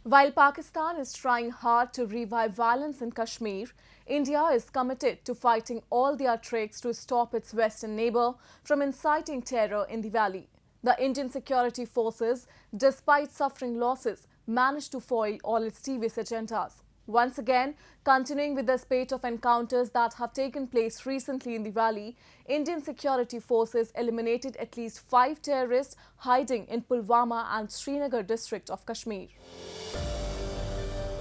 While Pakistan is trying hard to revive violence in Kashmir, India is committed to fighting all their tricks to stop its western neighbor from inciting terror in the valley. The Indian security forces, despite suffering losses, managed to foil all its devious agendas. Once again, continuing with the spate of encounters that have taken place recently in the valley, Indian security forces eliminated at least 5 terrorists hiding in Pulwama and Srinagar district of Kashmir.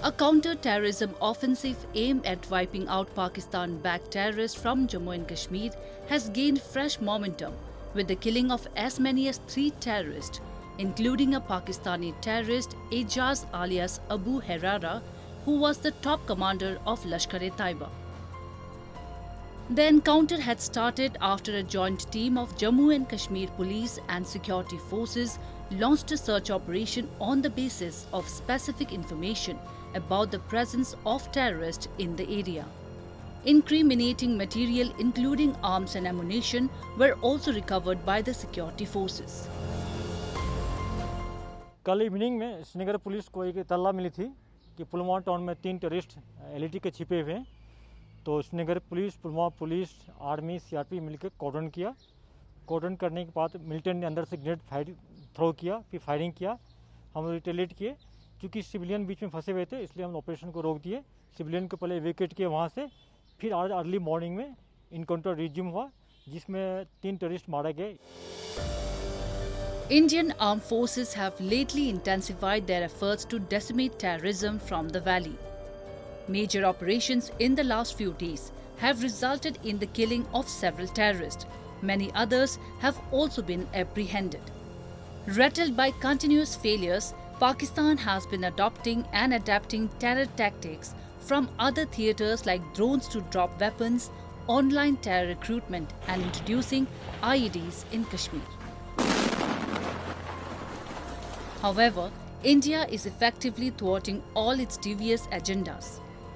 A counter-terrorism offensive aimed at wiping out Pakistan-backed terrorists from Jammu and Kashmir has gained fresh momentum with the killing of as many as 3 terrorists, including a Pakistani terrorist Ejaz alias Abu Herara, who was the top commander of Lashkar-e-Taiba. The encounter had started after a joint team of Jammu and Kashmir police and security forces launched a search operation on the basis of specific information about the presence of terrorists in the area. Incriminating material including arms and ammunition were also recovered by the security forces. कल evening में Srinagar police को एक इत्तला मिली थी कि Pulwama town में 3 terrorist LET के छिपे हुए हैं। तो Srinagar police, Pulwama police, army, CRP मिलकर कॉर्डन किया। कॉर्डन करने के बाद मिलिटेंट ने अंदर से ग्रेनेड थ्रो किया, फिर फायरिंग किया। हम रिटेलिएट किए। क्योंकि सिविलियन बीच में फंसे हुए थे, इसलिए हम ऑपरेशन को रोक दिए। सिविलियन को पहले इवैक्यूएट किए वहाँ से। फिर आज अर्ली मॉर्निंग में इनकाउंटर रिज्यूम हुआ, जिसमें 3 टेररिस्ट मारे गए। Indian armed forces have lately intensified their efforts to decimate terrorism from the valley. Major operations in the last few days have resulted in the killing of several terrorists. Many others have also been apprehended. Rattled by continuous failures, Pakistan has been adopting and adapting terror tactics from other theatres like drones to drop weapons, online terror recruitment and introducing IEDs in Kashmir. However, India is effectively thwarting all its devious agendas.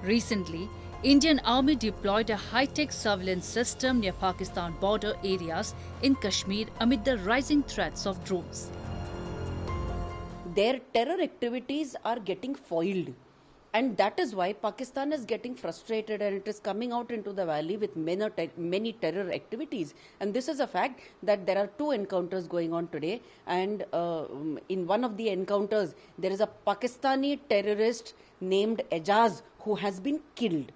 Recently, Indian Army deployed a high-tech surveillance system near Pakistan border areas in Kashmir amid the rising threats of drones. Their terror activities are getting foiled. And that is why Pakistan is getting frustrated and it is coming out into the valley with many terror activities. And this is a fact that there are 2 encounters going on today. And in one of the encounters, there is a Pakistani terrorist named Ejaz who has been killed.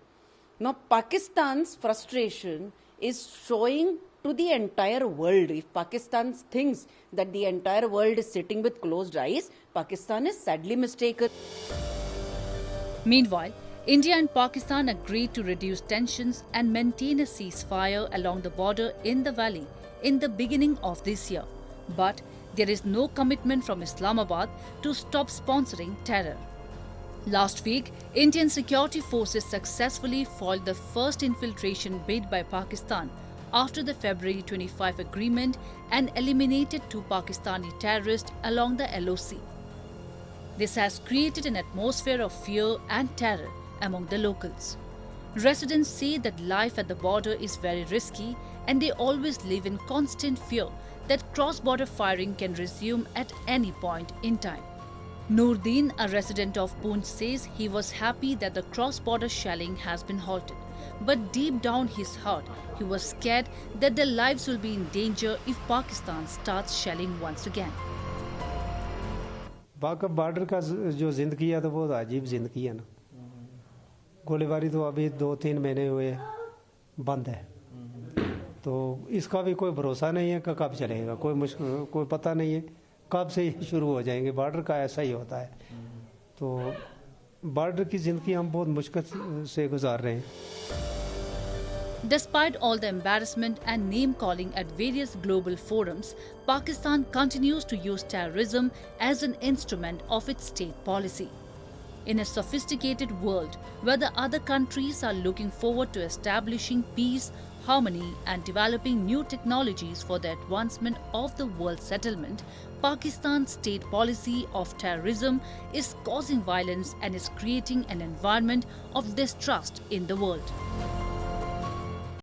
Now, Pakistan's frustration is showing to the entire world. If Pakistan thinks that the entire world is sitting with closed eyes, Pakistan is sadly mistaken. Meanwhile, India and Pakistan agreed to reduce tensions and maintain a ceasefire along the border in the valley in the beginning of this year. But there is no commitment from Islamabad to stop sponsoring terror. Last week, Indian security forces successfully foiled the first infiltration bid by Pakistan after the February 25 agreement and eliminated 2 Pakistani terrorists along the LOC. This has created an atmosphere of fear and terror among the locals. Residents say that life at the border is very risky and they always live in constant fear that cross-border firing can resume at any point in time. Noordin, a resident of Poonch, says he was happy that the cross-border shelling has been halted. But deep down his heart, he was scared that their lives will be in danger if Pakistan starts shelling once again. बाकी border का जो ज़िंदगी है तो वो अजीब ज़िंदगी है ना। गोलीबारी तो अभी 2-3 महीने हुए बंद है, तो इसका भी कोई भरोसा नहीं है कि कब चलेगा। कोई पता नहीं है कब से ही शुरू हो जाएंगे। बॉर्डर का ऐसा ही होता है। तो बॉर्डर की ज़िंदगी हम बहुत मुश्किल से गुजार रहे हैं। Despite all the embarrassment and name-calling at various global forums, Pakistan continues to use terrorism as an instrument of its state policy. In a sophisticated world where the other countries are looking forward to establishing peace, harmony and developing new technologies for the advancement of the world settlement, Pakistan's state policy of terrorism is causing violence and is creating an environment of distrust in the world.